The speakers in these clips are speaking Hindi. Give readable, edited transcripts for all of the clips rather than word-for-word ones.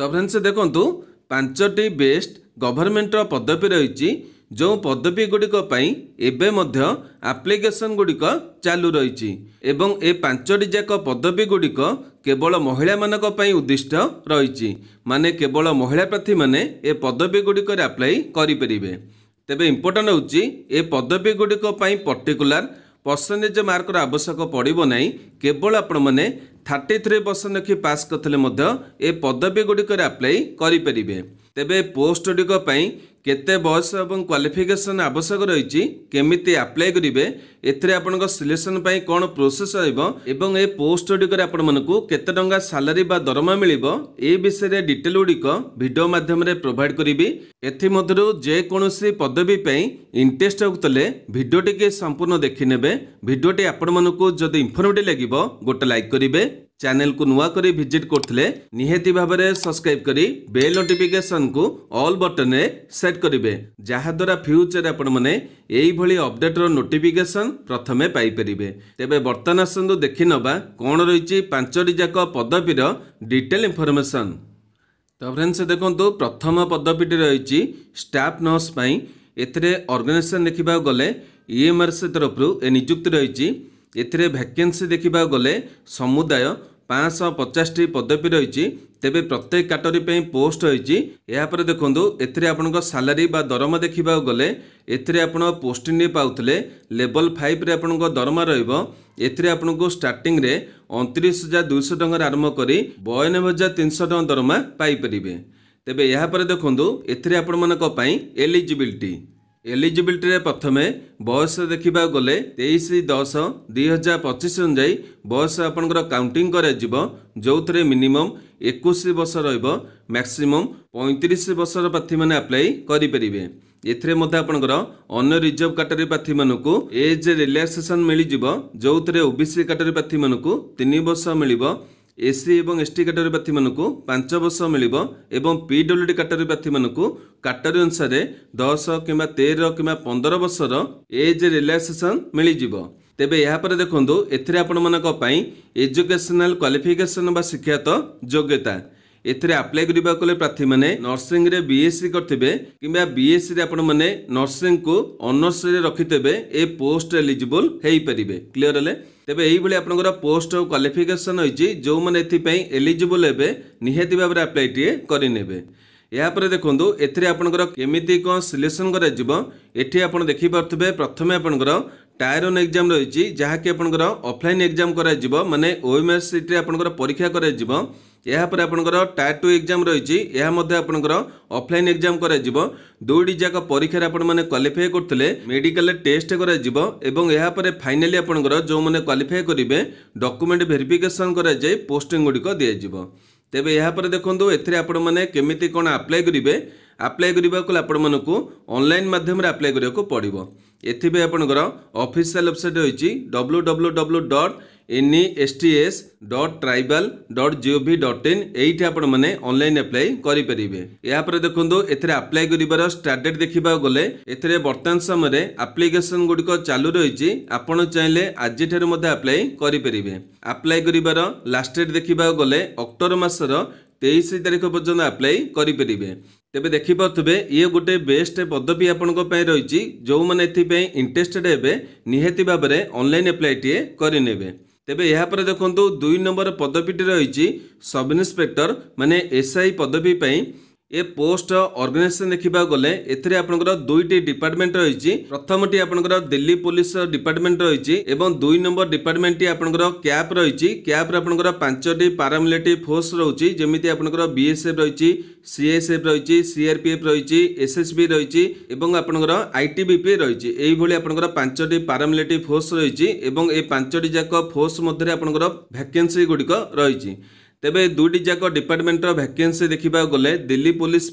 तो फ्रेंड्स देखंतु पांचटी बेस्ट गवर्नमेंट पदवी रही जो पदवी गुड़िक एबे मध्य एप्लिकेशन गुड़िक चालू रही एवं ए पांचटी जाक पदवी गुड़िक केवल महिला मानक पई उद्दिष्ट रही माने केवल महिला प्रार्थी माने ए पदवी गुड़िक अप्लाई करें। तेबे इम्पोर्टेंट होची ए पदवी गुड़िक पर्टिकुलर परसेंटेज मार्कर आवश्यक पड़ो ना केवल आपण मैंने 33% रखी पास करते ए पदवी गुड़िक अप्लाई करें। तेबे पोस्ट गुड़िक केते बयस और क्वालिफिकेशन आवश्यक रही केमिति अप्लाई करेंगे एथिरे आपन सिलेक्शन पाई कौन प्रोसेस एवं ए पोस्ट गुड़िक आपको केते टंका सैलरी बा दरमा मिलिबो ए विषय डिटेल गुड़िक वीडियो माध्यम रे प्रोवाइड करी। एथिमध्यरु जेकोसी पदवी इंटरेस्ट होतले वीडियोटी के संपूर्ण देखि नेबे। वीडियोटी आपण मानकु जदि इन्फॉर्मेटिव लागिबो गोटे लाइक करिवे, चैनल को नुआ करी विजिट करथिले निहेती भाबरे सब्सक्राइब करी बेल नोटिफिकेशन को ऑल बटन रे सेट करिवे जहा द्वारा फ्यूचर आपण माने एई भली अपडेट रो नोटिफिकेशन प्रथमे पाई परिबे। तेबे वर्तमान आसंदु देखि नबा कोन रहिछि पांचटी जाक पदवीर डिटेल इन्फॉर्मेशन। तो फ्रेंड्स देखंतु प्रथम पदवीटी रही स्टाफ नर्स पाई एथिरे ऑर्गेनाइजेशन देखिबा गले ईएमआरसी तरफ ए नियुक्ति रही। एथिरे वैकेंसी देखिबा गले समुदाय 550 पदवी रही। तेबे प्रत्येक कैटेगरी पे पोस्ट रही। यापर देखंतु एथिरे आपनको सैलरी बा दरमा देखिबा गले एथिरे आपण पोस्टिंग रे पाउतले लेवल 5 रे आपनको दरमा रहइबो। एथिरे आपनको स्टार्टिंग रे 29,200 टंका आरंभ करी 92,300 टंका दरमा पाई परिबे। तेबे यापर देखंतु एथिरे आपण मानक पई एलिजिबिलिटी प्रथमे बयस देखा गले 23/10/2025 अनुजाई बयस आपंकर काउंटिंग जो थे मिनिमम 21 वर्ष मैक्सिमम 35 वर्ष प्रार्थी मैंने अप्लाई करेंगे। एथिरे मध्य आपंकर अन्य रिजर्व कैटेगरी प्रार्थी मानक एज रिलैक्सेशन मिल जो थे ओबीसी कैटेगरी प्रार्थी मानक 3 वर्ष मिल, एससी और एसटी कैटेगरी प्रार्थी मानक 5 वर्ष मिल एवं पीडब्ल्यूडी कैटेगरी प्रार्थी मानक कैटेगरी अनुसार 10 कि 13 कि 15 वर्षर एज रिलैक्सेशन मिल जिवो। तेबे यहाँ पर देखंतु एथिरे आपण मानक पई एजुकेशनल क्वालिफिकेशन बा शिक्षागत योग्यता एथिरे अप्लाई करिबा कोले प्रार्थी माने नर्सिंग रे बीएससी करथिबे किबा बीएससी रे आपण माने नर्सिंग को ऑनर्स रे रखितेबे ए पोस्ट एलिजिबल हेई परिबे। क्लियर हले तेबे एई भली आपनकर पोस्ट और क्वालिफिकेशन होइछि जो माने एथि पई एलिजिबल हेबे निहेति भाबरे अप्लाई टिए करि नेबे। या पर देखंतु एथिरे आपनकर केमिति कोन सिलेक्शन करा जिवो एठी आपण देखि पारथबे प्रथमे आपनकर टायर 1 एग्जाम रही जहाँ कि आपनकर ऑफलाइन एग्जाम करा जिवो माने ओएमआर सीट रे आपनकर परीक्षा करा जिवो। या पर आपनकर टायर 2 एग्जाम रही यह मध्य आपनकर ऑफलाइन एग्जाम करा जिवो। दुईटी जाक परीक्षा आपण माने क्वालिफाई करथिले मेडिकल टेस्ट करा जिवो एवं या पर फाइनली आपनकर जो माने क्वालिफाई करिवे डॉक्यूमेंट वेरिफिकेशन करा जाय पोस्टिंग गुडीको दिया जिवो। तेबे यहाँ पर देखंतु एथिरे आपण माने केमिति कोन अप्लाई करिवे अप्लाई करबा को आपण मानकु ऑनलाइन माध्यम रे अप्लाई करिया को पड़िबो। एथिबे आपनकर ऑफिशियल वेबसाइट होइछि www.nests.tribal.gov.in एठी आपण माने ऑनलाइन अप्लाई करि परिबे। या पर देखंतु एथिरे अप्लाई करिबार स्टार्ट डेट देखिबा गले एथिरे वर्तमान समय रे एप्लीकेशन गुडीको चालू रहिछि। आपण चाहिले आज ठार मध्ये अप्लाई करि परिबे। अप्लाई करिबार लास्ट डेट देखिबा गले अक्टोबर मासर 23 तारीख पर्यंत अप्लाई करेंगे। तेबे देखि पार्थबे ये गोटे बेस्ट पदवी आपनको पय रही जो माने एथि इंटरेस्टेड हेबे निहेति भाबरे ऑनलाइन अप्लाई टिए करिनेबे। तेबे यहाँ पर देखंतु 2 नंबर पदवीटी रही सब इन्स्पेक्टर माने एसआई पदवी पई ए पोस्ट ऑर्गेनाइजेशन देखा गले एथिरे आपनकर दुईटी डिपार्टमेंट रही। प्रथमटी आपनकर दिल्ली पुलिस डिपार्टमेंट रही एवं 2 नंबर डिपार्टमेंट आपनकर कैप रही। कैप आपनकर 5टी पैरामिलिटरी फोर्स रही जमिति आपनकर बीएसएफ रही, सीएसएफ रही, सीआरपीएफ रही, एसएसबी रही एवं आपनकर आईटीबीपी रही। एई भली आपनकर 5टी पैरामिलिटरी फोर्स रही एवं ए 5टी जाक फोर्स मध्य आपनकर वैकेंसी गुड़िक रही। तेबे दुईटी जाक डिपार्टमेंट वैकेंसी देखा गले दिल्ली पुलिस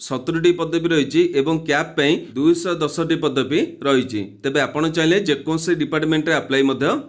70टी पदवी रही एवं कैप 210टी पदवी रही। तेबे आपण चाहिले जेकोसी डिपार्टमेंट अप्लाई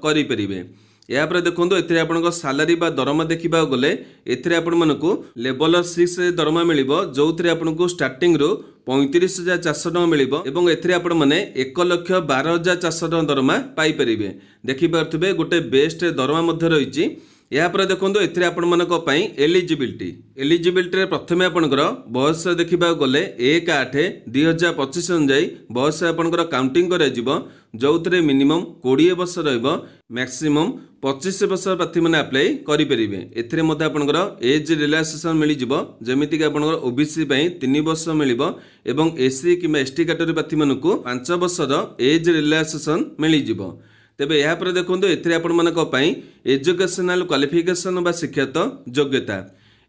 करि परिबे। या पर देखंतु एथिरे आपनको सैलरी बा दरमा देखिबा गले एथिरे आपण मानकु लेवल 6 रे दरमा मिलिबो जो थरे आपनको स्टार्टिंग रो 35,400 टका मिलिबो एवं एथिरे आपण माने 1,12,400 टका दरमा पाई परिबे। देखि पारथबे गोटे बेस्ट दरमा मध्ये रहिछि। यापर देखो एथिरे आपनमानक पई एलिजिबिलिटी प्रथमे आपनकर बयस देखा गले 1/8/2025 अनुजाई बयस आपनकर काउंटिंग करा जिवो जो थे मिनिमम 20 वर्ष रहिबो मैक्सिमम 25 वर्ष प्रार्थी मैंने अप्लाई करेंगे। एथिरे मध्य आपनकर एज रिलैक्सेशन मिल जिवो जेमिति कि आपनकर ओबीसी 3 वर्ष मिलिबो एवं एससी कि एसटी कैटेगरी प्रार्थी मानकु 5 वर्षर एज रिलैक्सेशन मिल जिवो। तेबे यहाँ पर देखो एथिरे आपनमानक पई एजुकेशनल क्वालिफिकेशन बा शिक्षागत योग्यता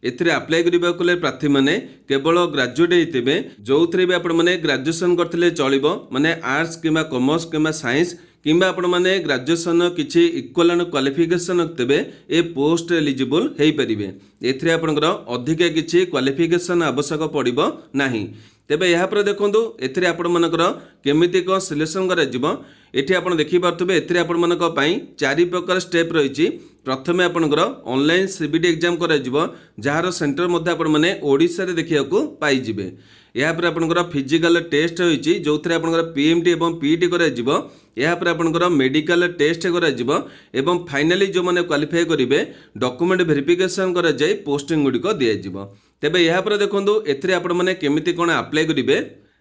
एथिरे अप्लाई करबा कोले प्रार्थी माने केवल ग्रेजुएट हेतिबे जो थरे भी आपण माने ग्रेजुएशन करथिले चलिबो माने आर्ट्स किबा कॉमर्स किबा साइंस किबा आपण माने ग्रेजुएशन किछि इक्विवेलेंट क्वालिफिकेशन रखतेबे ए पोस्ट एलिजिबल हेई परिबे। एथिरे आपनकर अधिक किछि क्वालिफिकेशन आवश्यक पड़िबो नाही। तेबे यहाँ पर देखो एथिरे आपण मानकर केमिति को सिलेक्शन करा जिवो एठी आपण देखि पारथबे एथिरे आपण मानक पई 4 प्रकार स्टेप रहिछि। प्रथमे आपनकर ऑनलाइन सीबीटी एग्जाम करा जिवो जहार सेंटर मध्ये आपण माने ओडिसा रे देखियाकू पाई जिवे। यहाँ पर आपनकर फिजिकल टेस्ट होइछि जो थरे आपनकर पीएमटी एवं पीईटी करा जिवो। यहाँ पर आपनकर मेडिकल टेस्ट करा जिवो एवं फाइनली जो माने क्वालिफाई करिवे डॉक्यूमेंट वेरिफिकेशन करा जाय पोस्टिंग गुडी को दिया जिवो। तेबे यहाँ पर देखो एथिरे आपण माने केमिति कोन अप्लाई करिवे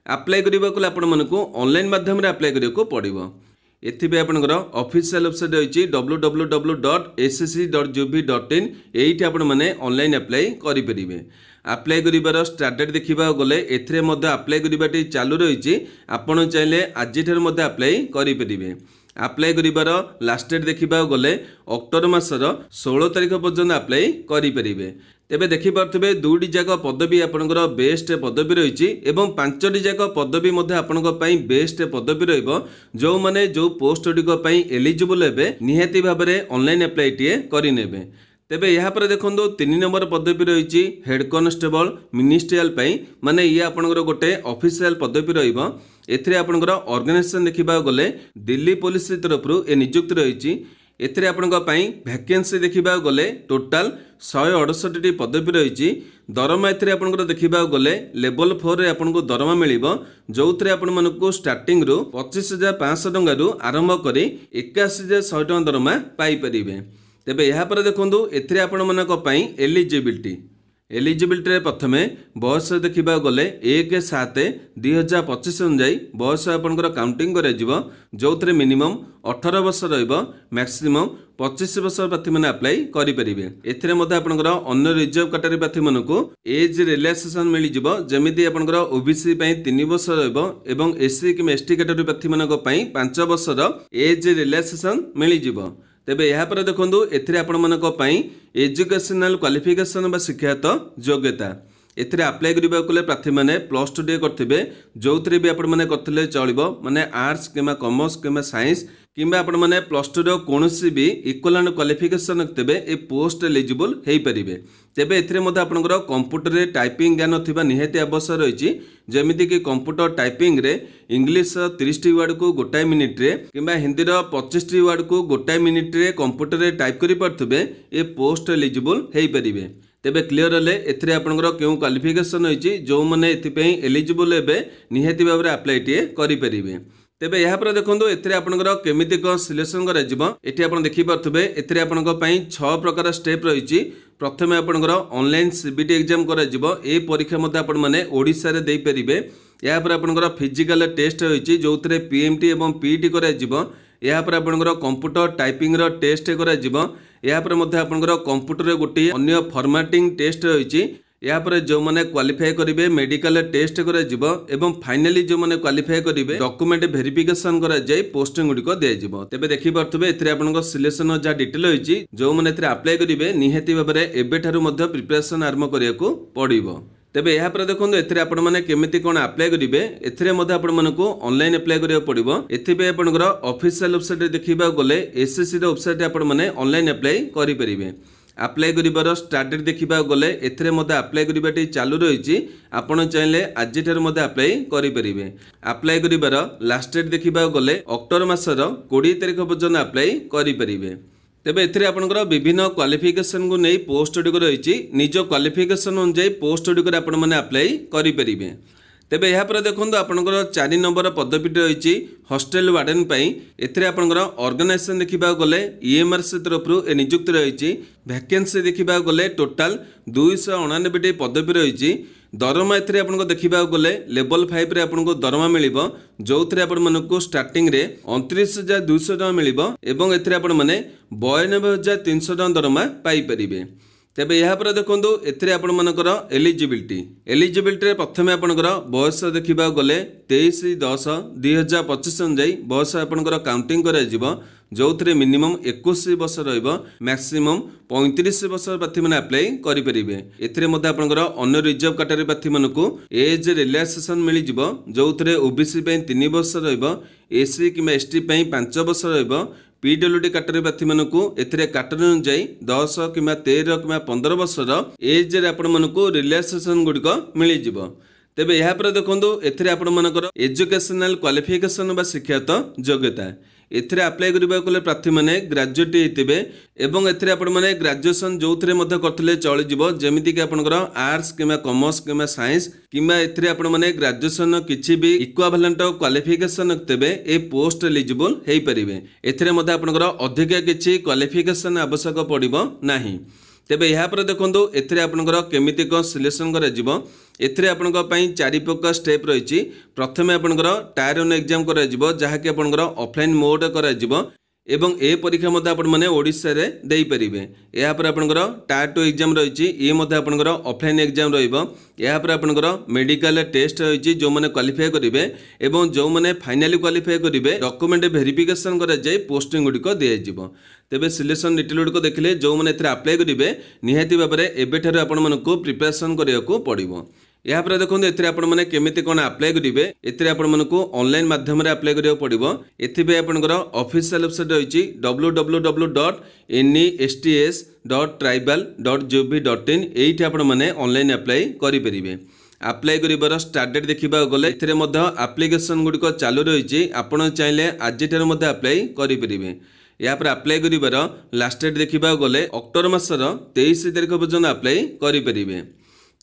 अप्लाई करबा को आपण मानकू ऑनलाइन माध्यम रे अप्लाई करियो को पड़िबो। एथिबे आपनकर ऑफिशियल वेबसाइट होइछि www.scc.gov.in एठी आपण माने ऑनलाइन अप्लाई करि परिबे। अप्लाई करिबार स्टार्ट डेट देखिबा गले एथिरे मध्ये अप्लाई करिबाटी चालू रहिछि आपण चाहिले आज ठर मध्ये अप्लाई करि परिबे। अप्लाई करिबार लास्ट डेट देखिबा गले अक्टोबर मासर 16 तारिख पर्यंत अप्लाई करि परिबे। तेबे देखि पारथबे दुईटी जाक पदवी आपनकर बेस्ट पदवी रहिछि एवं 5टी जाक पदवी मध्ये आपनक पई बेस्ट पदवी रहइबो जो माने जो पोस्ट गुडिक पई एलिजिबल हेबे निहाती भाबरे ऑनलाइन अप्लाई टिए करि नेबे। तेबे यहाँ पर देखो 3 नंबर पदवी रही हेड कॉन्स्टेबल मिनिस्ट्रियल पई माने ये आपनकर गोटे ऑफिशियल पदवी रहिबो। एथिरे आपनकर ऑर्गेनाइजेशन देखिबा गले दिल्ली पुलिस तरफ ए नियुक्ति रही। एथिरे आपनक पई वैकेंसी देखिबा गले टोटाल 168टी पदवी रही। दरमा एथिरे आपनकर देखिबा गले लेवल 4 रे आपनको दरमा मिलिबो जो थरे आपण मानकू स्टार्टिंग रु 25,500 टंका रु आरंभ करी 81,100 टंका दरमा पाई परिबे। तेबे यहाँ पर देखो एथिरे आपण मानक पई एलिजिबिलिटी प्रथमे बयस देखा गले 1/7/2025 अनुजाई बयस आपनकर काउंटिंग करा जिवो जो थरे मिनिमम 18 वर्ष रहिबो मैक्सिमम 25 वर्ष प्रार्थी मैंने अप्लाई करेंगे। एथिरे मध्ये आपनकर अन्य रिजर्व कैटेगरी प्रार्थी मानकू एज रिलैक्सेशन मिल जिवो जेमिति आपनकर ओबीसी पई 3 वर्ष रहिबो एवं एससी कि एसटी कैटेगरी प्रार्थी मानक पई 5 वर्षर एज रिलैक्सेशन मिल जिवो। तेबे यहाँ पर देखो एथिरे आपण मानक पई एजुकेशनल क्वालिफिकेशन बा शिक्षागत योग्यता एथिरे अप्लाई करबा कोले प्रार्थी माने +2 डे करथिबे जो थरे भी आपण माने करथिले चलिबो माने आर्ट्स किबा कॉमर्स किबा साइंस किबा आपण माने +2 रो कोनोसी भी इक्विवेलेंट क्वालिफिकेशन रखतेबे ए पोस्ट एलिजिबल हेई परिबे। तेबे एथिरे मध्ये आपनकर कंप्यूटर रे टाइपिंग ज्ञान थिबा निहाती आवश्यक रहिछि जेमिति कि कंप्यूटर टाइपिंग रे इंग्लिश 30 वर्ड को गोटाए मिनिट रे किबा हिंदी रो 25 वर्ड को गोटाए मिनिट रे कंप्यूटर रे टाइप करि परथबे ए पोस्ट एलिजिबल हेई परिबे। तेबे क्लियर हेले एथिरे आपनकर केउ क्वालिफिकेशन होइछि जो माने एथिपई एलिजिबल हेबे निहाती भाबरे अप्लाई टिए करि परिबे। तेबे यहाँ पर देखो एथिरे आपनकर केमिति को सिलेक्शन करा जिवो एठी आपण देखि परथबे एथिरे आपनक पई 6 प्रकार स्टेप रहिछि। प्रथमे आपनकर ऑनलाइन सीबीटी एग्जाम करा जिवो ए परीक्षा मध्ये आपण माने ओडिसा रे देई परिबे। यहाँ पर आपनकर फिजिकल टेस्ट होइछि जो थरे पीएमटी एवं पीईटी करा जिवो। यहाँ पर आपनकर कंप्यूटर टाइपिंग रो टेस्ट करा जिवो। यहाँ पर मध्ये आपनकर कंप्यूटर रे गोटी अन्य फॉर्मेटिंग टेस्ट होइछि। यहाँ पर जो माने क्वालिफाई करिवे मेडिकल टेस्ट करा जिवो एवं फाइनली जो माने क्वालिफाई करिवे डॉक्यूमेंट वेरिफिकेशन करा जाय पोस्टिंग गुडी को दिया जिवो। तेबे देखि परथबे एथिरे आपनकर सिलेक्शन जा डिटेल होइछि जो माने एथिरे अप्लाई करिवे निहाती भाबरे एबे ठारु मध्ये प्रिपरेशन आरंभ करियाकू पड़िबो। तेबे यहाँ पर देखो एथिरे आपण माने केमिति कोन अप्लाई करिवे एथिरे मध्ये आपण मानकू ऑनलाइन अप्लाई करिया पड़िबो। एथिबे आपनकर ऑफिशियल वेबसाइट देखिबा गले एसएससी रो वेबसाइट आपण माने ऑनलाइन अप्लाई करि परिबे। अप्लाई करिबार स्टार्ट डेट देखिबा गले एथिरे मध्ये अप्लाई करिबाटी चालू रहिछि आपण चाहिले आज ठर मध्ये अप्लाई करि परिबे। अप्लाई करिबार लास्ट डेट देखिबा गले अक्टोबर मासर 20 तारिख पर्यंत अप्लाई करि परिबे। तेबे एथिरे आपनकर विभिन्न क्वालिफिकेशन को नहीं पोस्ट गुडिक रहिछि निज क्वालिफिकेशन अनुसार पोस्ट गुडिक आपण माने अप्लाई करि परिबे। तेबे यहाँ पर देखो आपंकर 4 नंबर पदवी रही हॉस्टेल वार्डन एथिरे आपंकर ऑर्गेनाइजेशन देखा गले ईएमआरसी तरफ नियुक्ति रही वैकेंसी देखा गले टोटाल 299 पदवी रही दरमा एथिरे आपनको देखा गले लेवल 5 रे आपनको दरमा मिलिबो जो थे आपको स्टार्टिंग रे 29,200 टका मिलिबो एवं एथिरे आपण माने 92,300 टका दरमा पाई परिबे। तेबे यहाँ पर देखो एथिरे आपण मानकर एलिजिबिलिटी प्रथमे आपणकर बयस देखा गले 23/10/2025 अनुजाई बयस आपणकर काउंटिंग करा जो थे मिनिमम 21 वर्ष मैक्सिमम 35 वर्ष प्रार्थी मैंने आप्लाई करेंगे। एपणकर अन्य रिजर्व कैटेगरी प्रार्थी मानक एज रिलैक्सेशन मिल जो थे ओबीसी 3 वर्ष एससी कि एसटी 5 वर्ष पीडब्ल्यूडी कैटेगरी प्रार्थी मानक कैटेगरी अनुजाई 10 कि 13 कि 15 वर्षर एज रिलैक्सेशन गुड़िक मिल तेबे यहाँ पर देखो एपणकर एजुकेशनल क्वालिफिकेशन बा शिक्षागत योग्यता एथिरे अप्लाई करबा कोले प्रार्थी माने ग्रेजुएट हेतिबे एवं एथिरे आपण माने ग्रेजुएशन जो थरे मध्ये करथले चली जिवो जेमिति कि आपनकर आर्ट्स किमा कॉमर्स किमा साइंस किमा एथिरे आपण माने ग्रेजुएशन किछि भी इक्विवेलेंट क्वालिफिकेशन तेबे ए पोस्ट एलिजिबल हेई परिबे। एथिरे मध्ये आपनकर अधिक किछि क्वालिफिकेशन आवश्यक पड़िबो नाही। तेबे यहाँ पर देखो एथिरे आपनकर केमिति को सिलेक्शन करा जिवो एथिरे आपनका पई 4 प्रकार स्टेप रही। प्रथमे आपनकर टायर 1 एग्जाम करा जिवो जहा कि आपनकर ऑफलाइन मोड करा जिवो एवं ए परीक्षा मध्ये आपण माने ओडिसा रे देई परिबे। या पर आपनकर टायर 2 एग्जाम रही ये मध्ये आपनकर ऑफलाइन एग्जाम रहिबो। या पर आपनकर मेडिकल टेस्ट रही जो माने क्वालिफाई करिवे एवं जो माने फाइनली क्वालिफाई करिवे डॉक्यूमेंट वेरिफिकेशन करा जाय पोस्टिंग गुडी को दिया जिवो। तेबे सिलेक्शन डिटेल गुडी को देखले जो माने एथरे अप्लाई करिवे निहाती भाबरे एबेठार आपण मानको प्रिपरेशन करिया को पड़िबो। यहाँ पर देखो एथिरे आपण माने केमिति कोन अप्लाई करिवे एथिरे आपण मानको ऑनलाइन माध्यम रे अप्लाई करिया पड़िबो। एथिबे आपनकर ऑफिशियल वेबसाइट रही www.nests.tribal.gov.in एठी आपण माने ऑनलाइन अप्लाई करि परिबे। अप्लाई करिबार स्टार्ट डेट देखिबा गले एथिरे मध्ये एप्लिकेशन गुडी को चालू रही आपण चाहिले आज ठार मध्ये अप्लाई करि परिबे। यहाँ पर अप्लाई करिबार लास्ट डेट देखिबा गले अक्टोबर मासर 23 तारिख पर्यंत अप्लाई करि परिबे।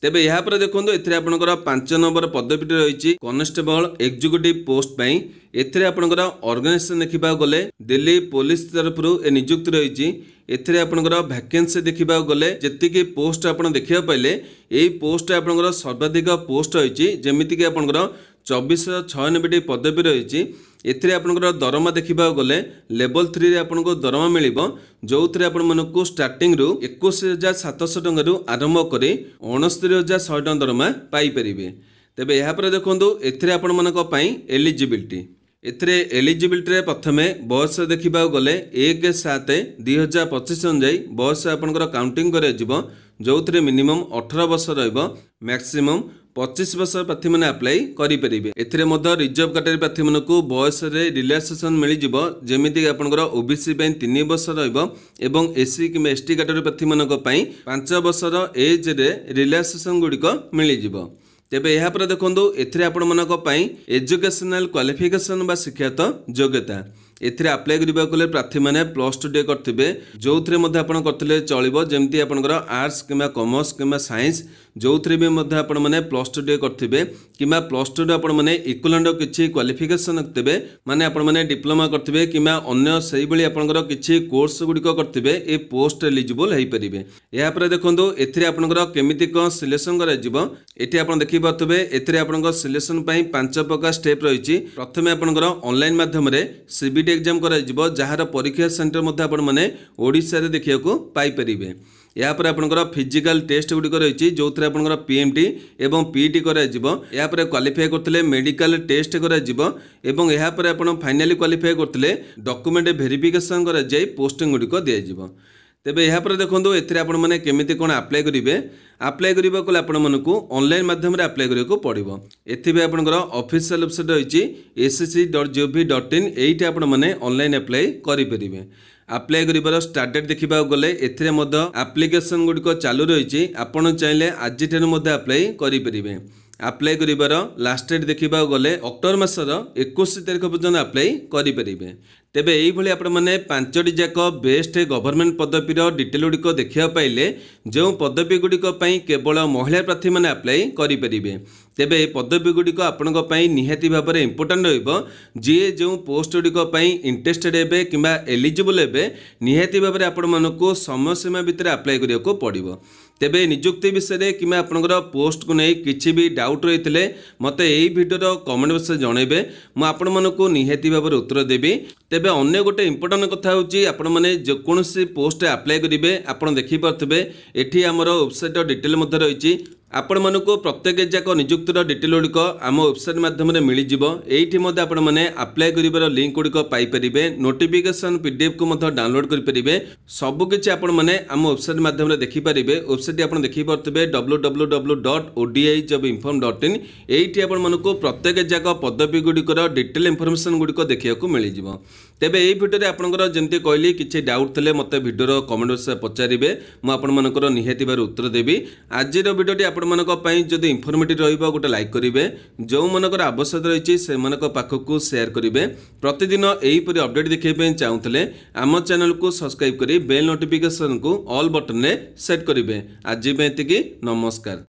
तेबे यहाँ पर देखो एथिरे आपनकर 5 नंबर पदवी रही कॉन्स्टेबल एग्जीक्यूटिव पोस्ट पाई एथिरे आपनकर ऑर्गेनाइजेशन देखिबा गले दिल्ली पुलिस तरफ नियुक्ति रही। एथिरे आपनकर वैकेंसी देखिबा गले जेतिकी पोस्ट आपण देखिबा पाइले एई पोस्ट आपनकर सर्वाधिक पोस्ट रही जेमिति कि आपनकर 2496 पदवी रही। एथिरे आपनकर दरमा देखिबा गले लेवल 3 रे आपनको दरमा मिलिबो जो थे आपण मानक स्टार्टिंग रु 21,700 टंका रु आरंभ करी 69,100 टंका दरमा पाई परिबे। तेबे यहाँ पर देखो एथिरे आपण मानक पई एलिजिबिलिटी प्रथमे बयस देखिबा गले 1/7/2025 अनुजाई बयस आपनकर काउंटिंग करा जिवो जो थे मिनिमम 18 वर्ष रहिबो मैक्सिमम 25 वर्ष प्रार्थी मैंने अप्लाई करेंगे। एथिरे मध्य रिजर्व कैटेगरी प्रार्थी मानक बयस रिलैक्सेशन मिल जमीक आपंकर ओबीसी 3 वर्ष एवं एससी कि एसटी कैटेगरी प्रार्थी मानक 5 वर्षर एज रे रिलैक्सेशन गुड़िक मिल जाव। तेबे यहाँ पर देखो एथिरे आपण मानक एजुकेशनल क्वालिफिकेशन बा शिक्षागत योग्यता एथिरे अप्लाई करबा कोले प्रार्थी माने +2 डे करथिबे जो थरे मध्ये आपण करथिले चलिबो जेमति आपनकर आर्ट्स किमा कॉमर्स किमा साइंस जो थरे भी मध्ये आपण माने +2 डे करथिबे किमा +2 आपण माने इक्विवेलेंट किछि क्वालिफिकेशन रखथिबे माने आपण माने डिप्लोमा करथिबे किमा अन्य सेही बळी आपनकर किछि कोर्स गुडिको करथिबे ए पोस्ट एलिजिबल हेई परिबे। या पर देखंदो एथिरे आपनकर केमिति को सिलेक्शन करा जिवो एठी आपण देखि पाथबे एथिरे आपनकर सिलेक्शन पई 5 प्रकार स्टेप रहिछि। प्रथमे आपनकर ऑनलाइन माध्यम रे सीबीटी एग्जाम करा जिवो जहार परीक्षा सेंटर मध्ये आपण माने ओडिसा रे देखिया को पाई परिबे। या पर आपनकर फिजिकल टेस्ट गुडिक रही जो थे आपनकर पीएमटी एवं पीटी करा जिवो। या पर क्वालिफाई करथिले मेडिकल टेस्ट करा जिवो एवं या पर आपण फाइनली क्वालिफाई करथिले डॉक्यूमेंट वेरिफिकेशन करा जाई पोस्टिंग गुडिक दिया जिवो। तेबे यहाँ पर देखो एथिरे आपण माने केमिति कोन अप्लाई करिवे अप्लाई करबा कोले आपण मानकु ऑनलाइन माध्यम रे अप्लाई करियो पड़िबो। एथिबे आपनकर ऑफिशियल वेबसाइट रही acc.gov.in एठी आपण माने ऑनलाइन अप्लाई करि परिबे। अप्लाई करिबार स्टार्ट डेट देखिबा गले एथिरे मध्य एप्लिकेशन गुडिक चालू रही आपण चाहिले आज ठार मध्य अप्लाई करि परिबे। आप्लाय करिबार लास्ट डेट देखा गले अक्टोबर मासर 21 तारिख पर्यंत आप्लाय करें। तेबे यही आपण मैंने 5टी जाक बेस्ट गवर्नमेंट पदवीर डिटेल गुड़िक देखा पाइले जो पदवी गुड़िक केवल महिला प्रार्थी मैंने आप्लाय करेंगे। तेबे ये पदवी गुड़िक आपण निहाती भाव में इंपोर्टाट रे जो पोस्ट गुड़िक इंटरेस्टेड हे कि एलिजिबल हे निहाती भाव में आपण मानक समय सीमा भितर आप्लाय करिया को पड़िबो। तेबे नियुक्ति विषय कि आपणकर पोस्ट को नहीं किसी भी डाउट रही है मत यही भिडियो कमेंट बॉक्स में जनइबे आपण मानक निहाती भाव में उत्तर देवी। तेबे अन्य गोटे इंपोर्टाट कथा होची आपण माने जेकोसी पोस्ट आप्लाय करेंगे आप देखिपे एठी आमर वेबसाइट डिटेल रही आपण मानक प्रत्येक जाक नियुक्तिर डिटेल गुड़िक आम वेबसाइट माध्यम मिलଯିव। एठी आपण माने अप्लाई करिवार लिंक गुड़िक पाइपरिबे नोटिफिकेशन पीडीएफ को डाउनलोड करेंगे सबकि आपण माने आम वेबसाइट माध्यम देखिपारे। वेबसाइट आप देखिपे www.odijobinform.in एठी आपण मानक प्रत्येक जाक पदवी गुड़िकर डिटेल इनफॉरमेशन गुड़िक देखा मिलଯିव। तेबे यही भिडियो आपंकर जमी कहली किसी डाउट थे मत भिडियो कमेंट बॉक्स में पचारे मुझे निहाती भाव उत्तर देवी। आज भिडियोटी आपण जदि इनफर्मेटिव रहिबा गोटे लाइक करेंगे जो मनकर आवश्यकता रही से पाखक शेयर करेंगे। प्रतिदिन यहीपरि अपडेट देखा चाहूले आम चैनल को सब्सक्राइब कर बेल नोटिफिकेशन को ऑल बटन में सेट करेंगे। आज नमस्कार।